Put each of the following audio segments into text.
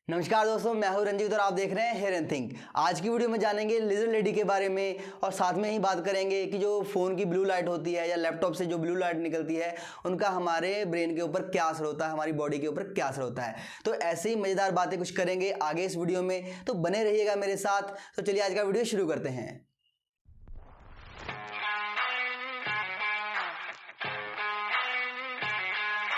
नमस्कार दोस्तों, मैं हूं रंजीत और आप देख रहे हैं हेयर एंड थिंक। आज की वीडियो में जानेंगे लिजर लेडी के बारे में और साथ में ही बात करेंगे कि जो फ़ोन की ब्लू लाइट होती है या लैपटॉप से जो ब्लू लाइट निकलती है उनका हमारे ब्रेन के ऊपर क्या असर होता है, हमारी बॉडी के ऊपर क्या असर होता है। तो ऐसे ही मज़ेदार बातें कुछ करेंगे आगे इस वीडियो में, तो बने रहिएगा मेरे साथ। तो चलिए आज का वीडियो शुरू करते हैं।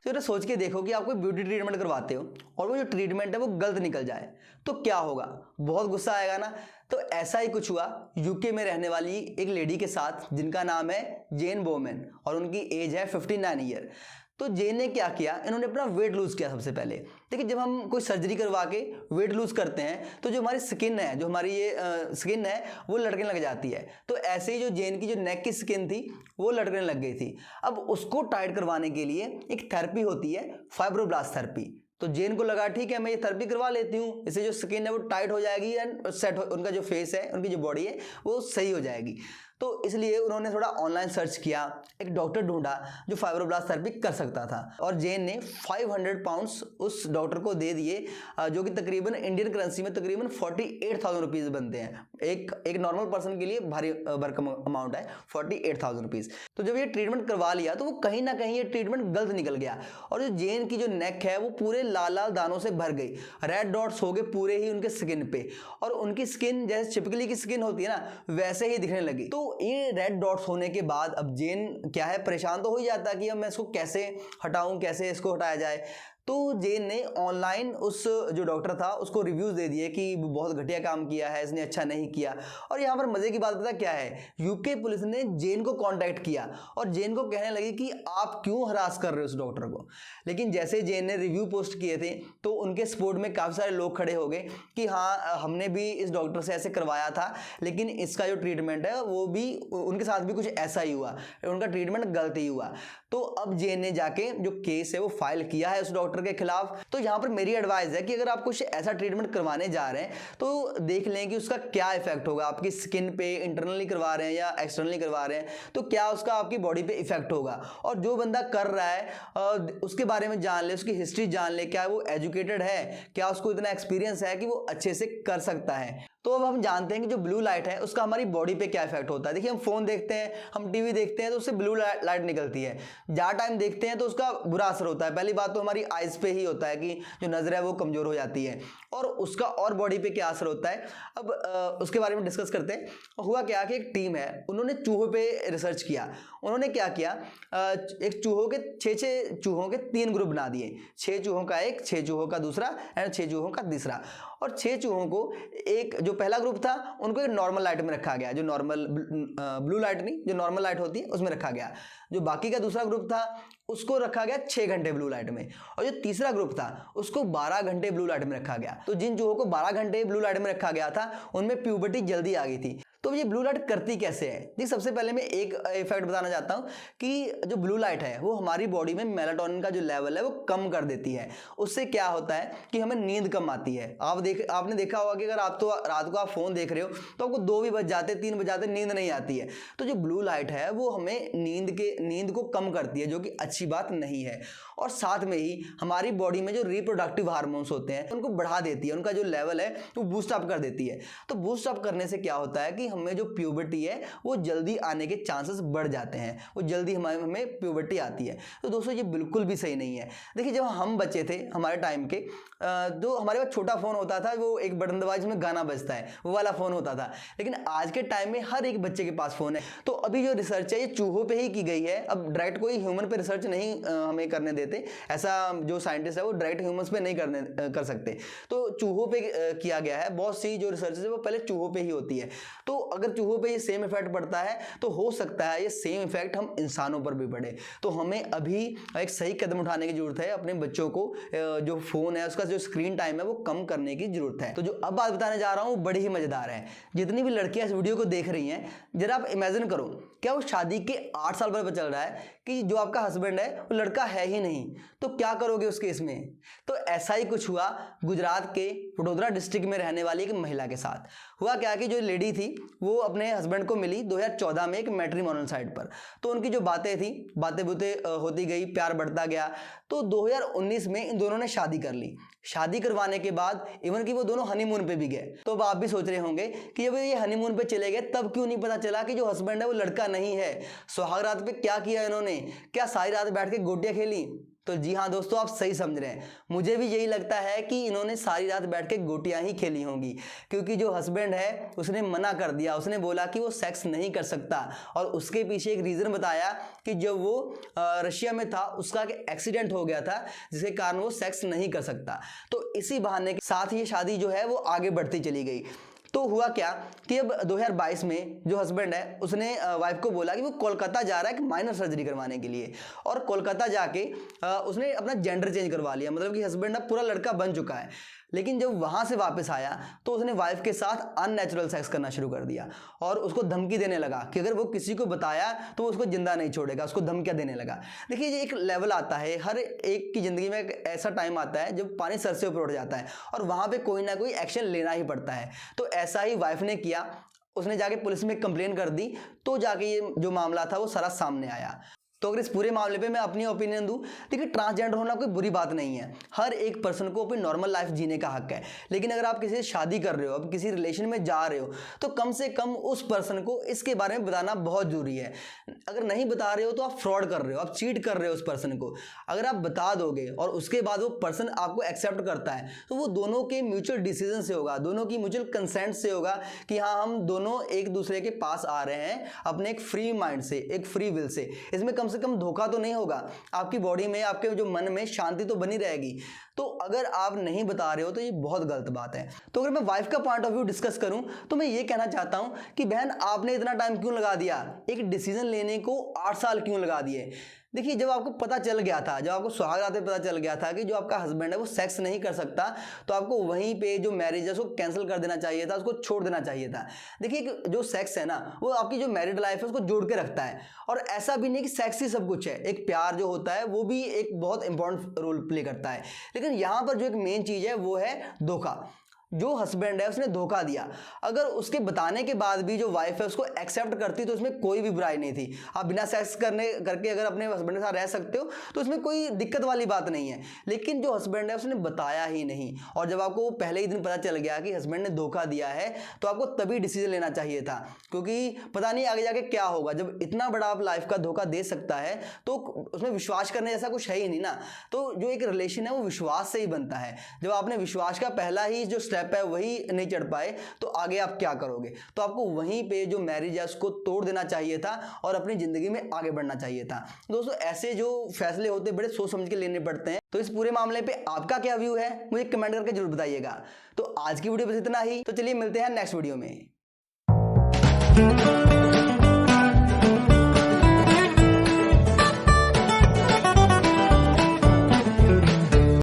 तो जरा सोच के देखो कि आप कोई ब्यूटी ट्रीटमेंट करवाते हो और वो जो ट्रीटमेंट है वो गलत निकल जाए तो क्या होगा। बहुत गुस्सा आएगा ना। तो ऐसा ही कुछ हुआ यूके में रहने वाली एक लेडी के साथ जिनका नाम है जेन बोमैन और उनकी एज है 59 ईयर। तो जेन ने क्या किया, इन्होंने अपना वेट लूज किया। सबसे पहले देखिए, जब हम कोई सर्जरी करवा के वेट लूज करते हैं तो जो हमारी स्किन है, जो हमारी ये स्किन है वो लटकने लग जाती है। तो ऐसे ही जो जेन की जो नेक की स्किन थी वो लटकने लग गई थी। अब उसको टाइट करवाने के लिए एक थेरेपी होती है, फाइब्रोब्लास्ट थेरेपी। तो जेन को लगा ठीक है मैं ये थेरेपी करवा लेती हूँ, इससे जो स्किन है वो टाइट हो जाएगी एंड सेट हो, उनका जो फेस है, उनकी जो बॉडी है वो सही हो जाएगी। तो इसलिए उन्होंने थोड़ा ऑनलाइन सर्च किया, एक डॉक्टर ढूंढा जो फाइब्रोब्लास्ट थेरेपी कर सकता था और जेन ने 500 पाउंड्स उस डॉक्टर को दे दिए, जो कि तकरीबन इंडियन करेंसी में तकरीबन 48,000 रुपीज़ बनते हैं। एक नॉर्मल पर्सन के लिए भारी भरकम अमाउंट है 48,000 रुपीज़। तो जब ये ट्रीटमेंट करवा लिया तो वो कहीं ना कहीं ये ट्रीटमेंट गलत निकल गया और जो जेन की जो नेक है वो पूरे लाल लाल दानों से भर गई, रेड डॉट्स हो गए पूरे ही उनके स्किन पे और उनकी स्किन जैसे चिपकली की स्किन होती है ना वैसे ही दिखने लगी। तो ये रेड डॉट्स होने के बाद अब जेन क्या है, परेशान तो हो ही जाता कि अब मैं इसको कैसे हटाऊं, कैसे इसको हटाया जाए। तो जेन ने ऑनलाइन उस जो डॉक्टर था उसको रिव्यूज दे दिए कि बहुत घटिया काम किया है, इसने अच्छा नहीं किया। और यहाँ पर मजे की बात पता क्या है, यूके पुलिस ने जेन को कांटेक्ट किया और जेन को कहने लगी कि आप क्यों हरास कर रहे हो उस डॉक्टर को। लेकिन जैसे जेन ने रिव्यू पोस्ट किए थे तो उनके सपोर्ट में काफ़ी सारे लोग खड़े हो गए कि हाँ हमने भी इस डॉक्टर से ऐसे करवाया था, लेकिन इसका जो ट्रीटमेंट है वो भी उनके साथ भी कुछ ऐसा ही हुआ, उनका ट्रीटमेंट गलत ही हुआ। तो अब जेन ने जाके जो केस है वो फाइल किया है उस डॉक्टर के खिलाफ। तो यहां पर मेरी एडवाइस है कि अगर आप कुछ ऐसा ट्रीटमेंट करवाने जा रहे हैं तो देख लें कि उसका क्या इफेक्ट होगा आपकी स्किन पे, इंटरनली करवा रहे हैं या एक्सटर्नली करवा रहे हैं तो क्या उसका आपकी बॉडी पे इफेक्ट होगा। और जो बंदा कर रहा है उसके बारे में जान ले, उसकी हिस्ट्री जान ले, क्या वो एजुकेटेड है, क्या उसको इतना एक्सपीरियंस है कि वो अच्छे से कर सकता है। तो अब हम जानते हैं कि जो ब्लू लाइट है उसका हमारी बॉडी पे क्या इफेक्ट होता है। देखिए, हम फोन देखते हैं, हम टीवी देखते हैं तो उससे ब्लू लाइट निकलती है। ज़्यादा टाइम देखते हैं तो उसका बुरा असर होता है। पहली बात तो हमारी आइज पे ही होता है कि जो नज़र है वो कमज़ोर हो जाती है और उसका और बॉडी पे क्या असर होता है अब उसके बारे में डिस्कस करते हैं। हुआ क्या कि एक टीम है, उन्होंने चूहों पे रिसर्च किया। उन्होंने क्या किया, एक चूहों के 6 चूहों के 3 ग्रुप बना दिए, 6 चूहों का एक, 6 चूहों का दूसरा एंड 6 चूहों का तीसरा। और 6 चूहों को एक जो पहला ग्रुप था उनको एक नॉर्मल लाइट में रखा गया, जो नॉर्मल ब्लू लाइट नहीं, जो नॉर्मल लाइट होती है उसमें रखा गया। जो बाकी का दूसरा ग्रुप था उसको रखा गया 6 घंटे ब्लू लाइट में और जो तीसरा ग्रुप था उसको 12 घंटे ब्लू लाइट में रखा गया। तो जिन चूहों को 12 घंटे ब्लू लाइट में रखा गया था उनमें प्यूबर्टी जल्दी आ गई थी। तो ये ब्लू लाइट करती कैसे है? देखिए, सबसे पहले मैं एक इफेक्ट बताना चाहता हूं कि जो ब्लू लाइट है वो हमारी बॉडी में मेलाटोनिन का जो लेवल है वो कम कर देती है। उससे क्या होता है कि हमें नींद कम आती है। आपने देखा होगा कि अगर आप तो रात को आप फोन देख रहे हो तो आपको 2 भी बज जाते, 3 बज जाते, नींद नहीं आती है। तो जो ब्लू लाइट है वो हमें नींद को कम करती है, जो कि अच्छी बात नहीं है। और साथ में ही हमारी बॉडी में जो रिप्रोडक्टिव हार्मोन्स होते हैं उनको बढ़ा देती है, उनका जो लेवल है वो बूस्ट अप कर देती है। तो बूस्ट अप करने से क्या होता है कि हमें जो प्यूबर्टी है वो जल्दी आने के चांसेस बढ़ जाते हैं, वो जल्दी हमें प्यूबर्टी आती है। तो दोस्तों ये बिल्कुल भी सही नहीं है। देखिए, जब हम बच्चे थे हमारे टाइम के, जो हमारे पास छोटा फोन होता था वो एक बटन दबाए जिसमें गाना बजता है वो वाला फोन होता था, लेकिन आज के टाइम में हर एक बच्चे के पास फोन है। तो अभी जो रिसर्च है ये चूहों पे ही की गई है। अब डायरेक्ट कोई ह्यूमन पे रिसर्च नहीं हमें करने देते, ऐसा जो साइंटिस्ट है वो डायरेक्ट ह्यूमंस पे नहीं कर सकते। तो चूहों पे किया गया है, बहुत सी जो रिसर्च है वो पहले चूहों पे ही होती है। तो अगर चूहों पे ये सेम इफेक्ट पड़ता है तो हो सकता है ये सेम इफेक्ट हम इंसानों पर भी पड़े। तो हमें अभी एक सही कदम उठाने की जरूरत है, अपने बच्चों को जो फोन है उसका जो स्क्रीन टाइम है वो कम करने की जरूरत है। तो जो अब बात बताने जा रहा हूं बड़ी ही मजेदार है। जितनी भी लड़कियां इस वीडियो को देख रही हैं, जरा आप इमेजिन करो क्या उस शादी के 8 साल बाद पता चल रहा है कि जो आपका हस्बैंड है वो लड़का है ही नहीं, तो क्या करोगे उस केस में? तो ऐसा ही कुछ हुआ गुजरात के वडोदरा डिस्ट्रिक्ट में रहने वाली एक महिला के साथ। हुआ क्या कि जो लेडी थी वो अपने हस्बैंड को मिली 2014 में एक मैट्रिमोनियल साइट पर। तो उनकी जो बातें थी, बातें होती गई, प्यार बढ़ता गया। तो 2019 में इन दोनों ने शादी कर ली। शादी करवाने के बाद इवन कि वो दोनों हनीमून पे भी गए। तो अब आप भी सोच रहे होंगे कि जब ये हनीमून पे चले गए तब क्यों नहीं पता चला कि जो हस्बैंड है वो लड़का नहीं है? सुहाग रात पे क्या किया इन्होंने? क्या सारी रात बैठ के गोटियां खेली? तो जी हाँ दोस्तों, आप सही समझ रहे हैं। मुझे भी यही लगता है कि इन्होंने सारी रात बैठ के गोटियां ही खेली होंगी, क्योंकि जो हस्बैंड है उसने मना कर दिया। उसने बोला कि वो सेक्स नहीं कर सकता, और उसके पीछे एक रीज़न बताया कि जब वो रशिया में था उसका एक्सीडेंट हो गया था जिसके कारण वो सेक्स नहीं कर सकता। तो इसी बहाने के साथ ये शादी जो है वो आगे बढ़ती चली गई। तो हुआ क्या कि अब 2022 में जो हस्बैंड है उसने वाइफ को बोला कि वो कोलकाता जा रहा है एक माइनर सर्जरी करवाने के लिए, और कोलकाता जाके उसने अपना जेंडर चेंज करवा लिया। मतलब कि हस्बैंड अब पूरा लड़का बन चुका है। लेकिन जब वहाँ से वापस आया तो उसने वाइफ के साथ अननेचुरल सेक्स करना शुरू कर दिया, और उसको धमकी देने लगा कि अगर वो किसी को बताया तो वो उसको जिंदा नहीं छोड़ेगा। उसको धमकियाँ देने लगा। देखिए, ये एक लेवल आता है, हर एक की ज़िंदगी में एक ऐसा टाइम आता है जब पानी सर से ऊपर उठ जाता है, और वहाँ पे कोई ना कोई एक्शन लेना ही पड़ता है। तो ऐसा ही वाइफ ने किया। उसने जाके पुलिस में कंप्लेन कर दी, तो जाके ये जो मामला था वो सारा सामने आया। तो अगर इस पूरे मामले पे मैं अपनी ओपिनियन दूं, देखिए ट्रांसजेंडर होना कोई बुरी बात नहीं है। हर एक पर्सन को अपनी नॉर्मल लाइफ जीने का हक है। लेकिन अगर आप किसी से शादी कर रहे हो, अब किसी रिलेशन में जा रहे हो, तो कम से कम उस पर्सन को इसके बारे में बताना बहुत जरूरी है। अगर नहीं बता रहे हो तो आप फ्रॉड कर रहे हो, आप चीट कर रहे हो उस पर्सन को। अगर आप बता दोगे और उसके बाद वो पर्सन आपको एक्सेप्ट करता है, तो वो दोनों के म्यूचुअल डिसीजन से होगा, दोनों की म्यूचुअल कंसेंट से होगा कि हाँ, हम दोनों एक दूसरे के पास आ रहे हैं अपने एक फ्री माइंड से, एक फ्री विल से। इसमें कम से कम धोखा तो नहीं होगा। आपकी बॉडी में, आपके जो मन में शांति तो बनी रहेगी। तो अगर आप नहीं बता रहे हो तो ये बहुत गलत बात है। तो अगर मैं वाइफ का पॉइंट ऑफ व्यू डिस्कस करूं तो मैं ये कहना चाहता हूं कि बहन, आपने इतना टाइम क्यों लगा दिया? एक डिसीजन लेने को 8 साल क्यों लगा दिए? देखिए, जब आपको पता चल गया था, जब आपको सुहाग रात में पता चल गया था कि जो आपका हस्बैंड है वो सेक्स नहीं कर सकता, तो आपको वहीं पे जो मैरिज है उसको कैंसिल कर देना चाहिए था, उसको छोड़ देना चाहिए था। देखिए, जो सेक्स है ना, वो आपकी जो मैरिड लाइफ है उसको जोड़ के रखता है। और ऐसा भी नहीं कि सेक्स ही सब कुछ है, एक प्यार जो होता है वो भी एक बहुत इंपॉर्टेंट रोल प्ले करता है। लेकिन यहाँ पर जो एक मेन चीज़ है वो है धोखा। जो हस्बैंड है उसने धोखा दिया। अगर उसके बताने के बाद भी जो वाइफ है उसको एक्सेप्ट करती तो उसमें कोई भी बुराई नहीं थी। आप बिना सेक्स करके अगर अपने हस्बैंड के साथ रह सकते हो तो उसमें कोई दिक्कत वाली बात नहीं है। लेकिन जो हस्बैंड है उसने बताया ही नहीं, और जब आपको पहले ही दिन पता चल गया कि हस्बैंड ने धोखा दिया है, तो आपको तभी डिसीजन लेना चाहिए था, क्योंकि पता नहीं आगे जाके क्या होगा। जब इतना बड़ा आप लाइफ का धोखा दे सकता है तो उसमें विश्वास करने जैसा कुछ है ही नहीं ना। तो जो एक रिलेशन है वो विश्वास से ही बनता है। जब आपने विश्वास का पहला ही जो स्टेप है वही नहीं चढ़ पाए तो आगे आप क्या करोगे? तो आपको वहीं पे जो मैरिज है उसको तोड़ देना चाहिए था और अपनी जिंदगी में आगे बढ़ना चाहिए था। दोस्तों, ऐसे जो फैसले होते बड़े सोच समझ के लेने पड़ते हैं। तो इस पूरे मामले पे आपका क्या व्यू है मुझे कमेंट करके जरूर बताइएगा। तो आज की वीडियो बस इतना ही। तो चलिए मिलते हैं नेक्स्ट वीडियो में।